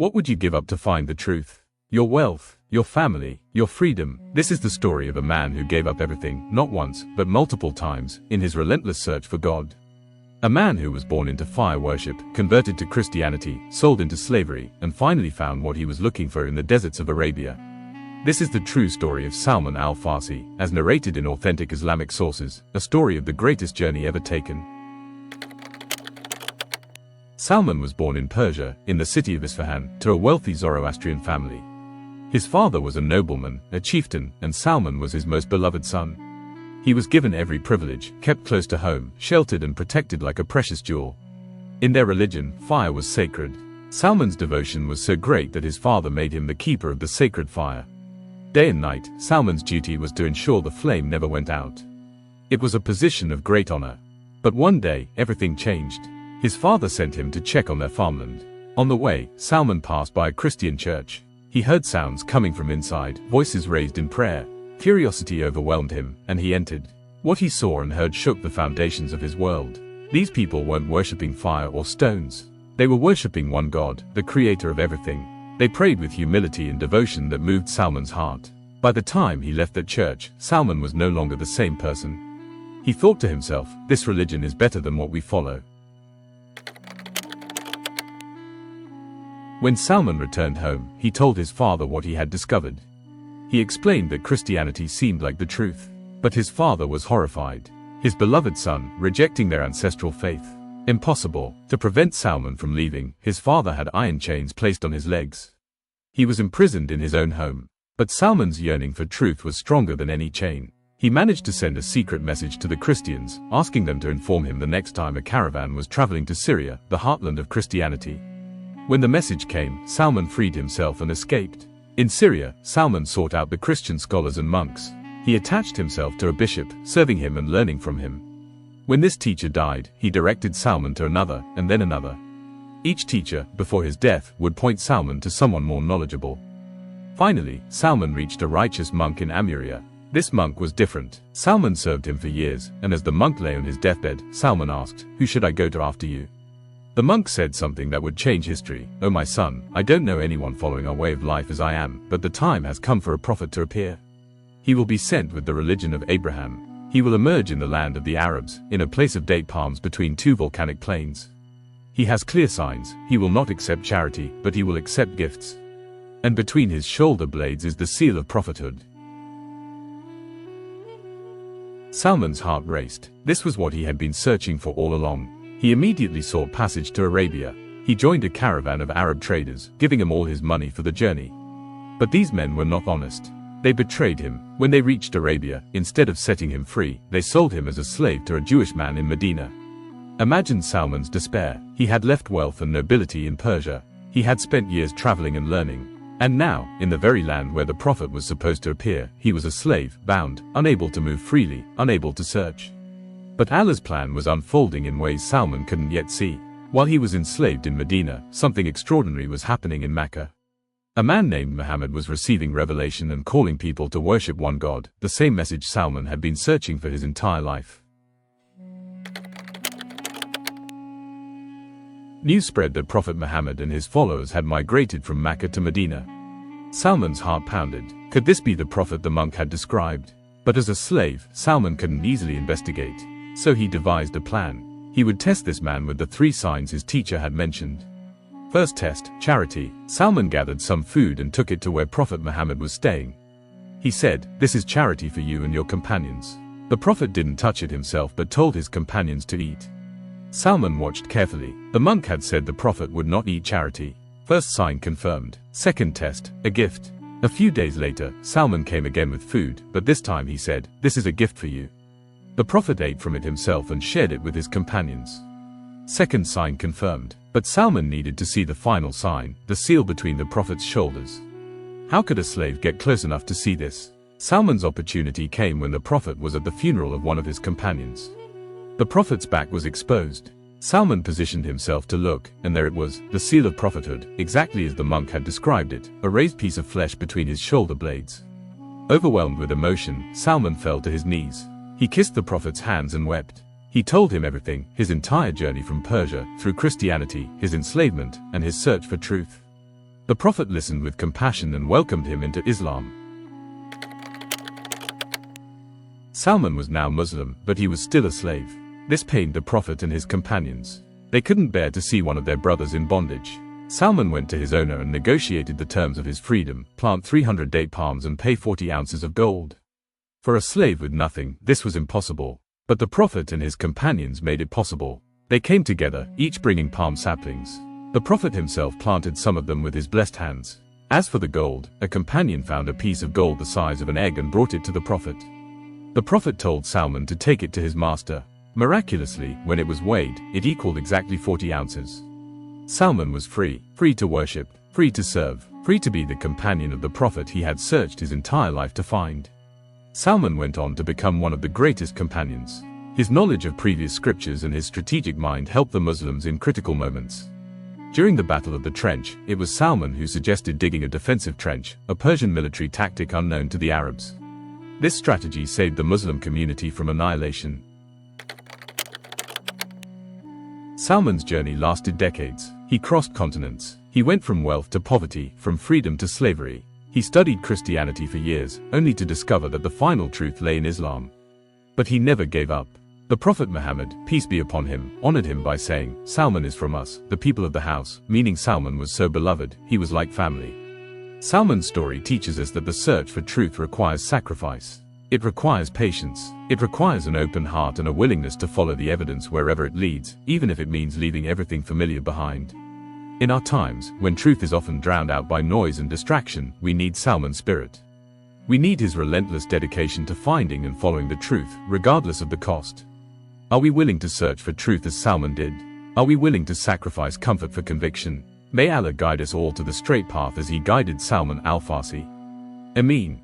What would you give up to find the truth? Your wealth, your family, your freedom. This is the story of a man who gave up everything, not once, but multiple times, in his relentless search for God. A man who was born into fire worship, converted to Christianity, sold into slavery, and finally found what he was looking for in the deserts of Arabia. This is the true story of Salman Al-Farsi, as narrated in authentic Islamic sources, a story of the greatest journey ever taken. Salman was born in Persia, in the city of Isfahan, to a wealthy Zoroastrian family. His father was a nobleman, a chieftain, and Salman was his most beloved son. He was given every privilege, kept close to home, sheltered and protected like a precious jewel. In their religion, fire was sacred. Salman's devotion was so great that his father made him the keeper of the sacred fire. Day and night, Salman's duty was to ensure the flame never went out. It was a position of great honor. But one day, everything changed. His father sent him to check on their farmland. On the way, Salman passed by a Christian church. He heard sounds coming from inside, voices raised in prayer. Curiosity overwhelmed him, and he entered. What he saw and heard shook the foundations of his world. These people weren't worshipping fire or stones. They were worshipping one God, the creator of everything. They prayed with humility and devotion that moved Salman's heart. By the time he left that church, Salman was no longer the same person. He thought to himself, this religion is better than what we follow. When Salman returned home, he told his father what he had discovered. He explained that Christianity seemed like the truth. But his father was horrified. His beloved son, rejecting their ancestral faith. Impossible. To prevent Salman from leaving, his father had iron chains placed on his legs. He was imprisoned in his own home. But Salman's yearning for truth was stronger than any chain. He managed to send a secret message to the Christians, asking them to inform him the next time a caravan was traveling to Syria, the heartland of Christianity. When the message came, Salman freed himself and escaped. In Syria, Salman sought out the Christian scholars and monks. He attached himself to a bishop, serving him and learning from him. When this teacher died, he directed Salman to another, and then another. Each teacher, before his death, would point Salman to someone more knowledgeable. Finally, Salman reached a righteous monk in Amuriya. This monk was different. Salman served him for years, and as the monk lay on his deathbed, Salman asked, "Who should I go to after you?" The monk said something that would change history. "Oh my son, I don't know anyone following our way of life as I am, but the time has come for a prophet to appear. He will be sent with the religion of Abraham. He will emerge in the land of the Arabs, in a place of date palms between two volcanic plains. He has clear signs. He will not accept charity, but he will accept gifts. And between his shoulder blades is the seal of prophethood." Salman's heart raced. This was what he had been searching for all along. He immediately sought passage to Arabia. He joined a caravan of Arab traders, giving him all his money for the journey. But these men were not honest. They betrayed him. When they reached Arabia, instead of setting him free, they sold him as a slave to a Jewish man in Medina. Imagine Salman's despair. He had left wealth and nobility in Persia. He had spent years traveling and learning. And now, in the very land where the prophet was supposed to appear, he was a slave, bound, unable to move freely, unable to search. But Allah's plan was unfolding in ways Salman couldn't yet see. While he was enslaved in Medina, something extraordinary was happening in Mecca. A man named Muhammad was receiving revelation and calling people to worship one God, the same message Salman had been searching for his entire life. News spread that Prophet Muhammad and his followers had migrated from Mecca to Medina. Salman's heart pounded. Could this be the prophet the monk had described? But as a slave, Salman couldn't easily investigate. So he devised a plan. He would test this man with the 3 signs his teacher had mentioned. First test, charity. Salman gathered some food and took it to where Prophet Muhammad was staying. He said, "This is charity for you and your companions." The Prophet didn't touch it himself but told his companions to eat. Salman watched carefully. The monk had said the Prophet would not eat charity. First sign confirmed. Second test, a gift. A few days later, Salman came again with food, but this time he said, "This is a gift for you." The Prophet ate from it himself and shared it with his companions. Second sign confirmed. But Salman needed to see the final sign, the seal between the Prophet's shoulders. How could a slave get close enough to see this? Salman's opportunity came when the Prophet was at the funeral of one of his companions. The Prophet's back was exposed. Salman positioned himself to look, and there it was, the seal of prophethood, exactly as the monk had described it, a raised piece of flesh between his shoulder blades. Overwhelmed with emotion, Salman fell to his knees. He kissed the Prophet's hands and wept. He told him everything, his entire journey from Persia, through Christianity, his enslavement, and his search for truth. The Prophet listened with compassion and welcomed him into Islam. Salman was now Muslim, but he was still a slave. This pained the Prophet and his companions. They couldn't bear to see one of their brothers in bondage. Salman went to his owner and negotiated the terms of his freedom: plant 300 date palms and pay 40 ounces of gold. For a slave with nothing, this was impossible. But the Prophet and his companions made it possible. They came together, each bringing palm saplings. The Prophet himself planted some of them with his blessed hands. As for the gold, a companion found a piece of gold the size of an egg and brought it to the Prophet. The Prophet told Salman to take it to his master. Miraculously, when it was weighed, it equaled exactly 40 ounces. Salman was free to worship, free to serve, free to be the companion of the Prophet he had searched his entire life to find. Salman went on to become one of the greatest companions. His knowledge of previous scriptures and his strategic mind helped the Muslims in critical moments. During the Battle of the Trench, it was Salman who suggested digging a defensive trench, a Persian military tactic unknown to the Arabs. This strategy saved the Muslim community from annihilation. Salman's journey lasted decades. He crossed continents. He went from wealth to poverty, from freedom to slavery. He studied Christianity for years, only to discover that the final truth lay in Islam. But he never gave up. The Prophet Muhammad, peace be upon him, honored him by saying, "Salman is from us, the people of the house," meaning Salman was so beloved, he was like family. Salman's story teaches us that the search for truth requires sacrifice. It requires patience. It requires an open heart and a willingness to follow the evidence wherever it leads, even if it means leaving everything familiar behind. In our times, when truth is often drowned out by noise and distraction, we need Salman's spirit. We need his relentless dedication to finding and following the truth, regardless of the cost. Are we willing to search for truth as Salman did? Are we willing to sacrifice comfort for conviction? May Allah guide us all to the straight path as he guided Salman Al-Farsi. Ameen.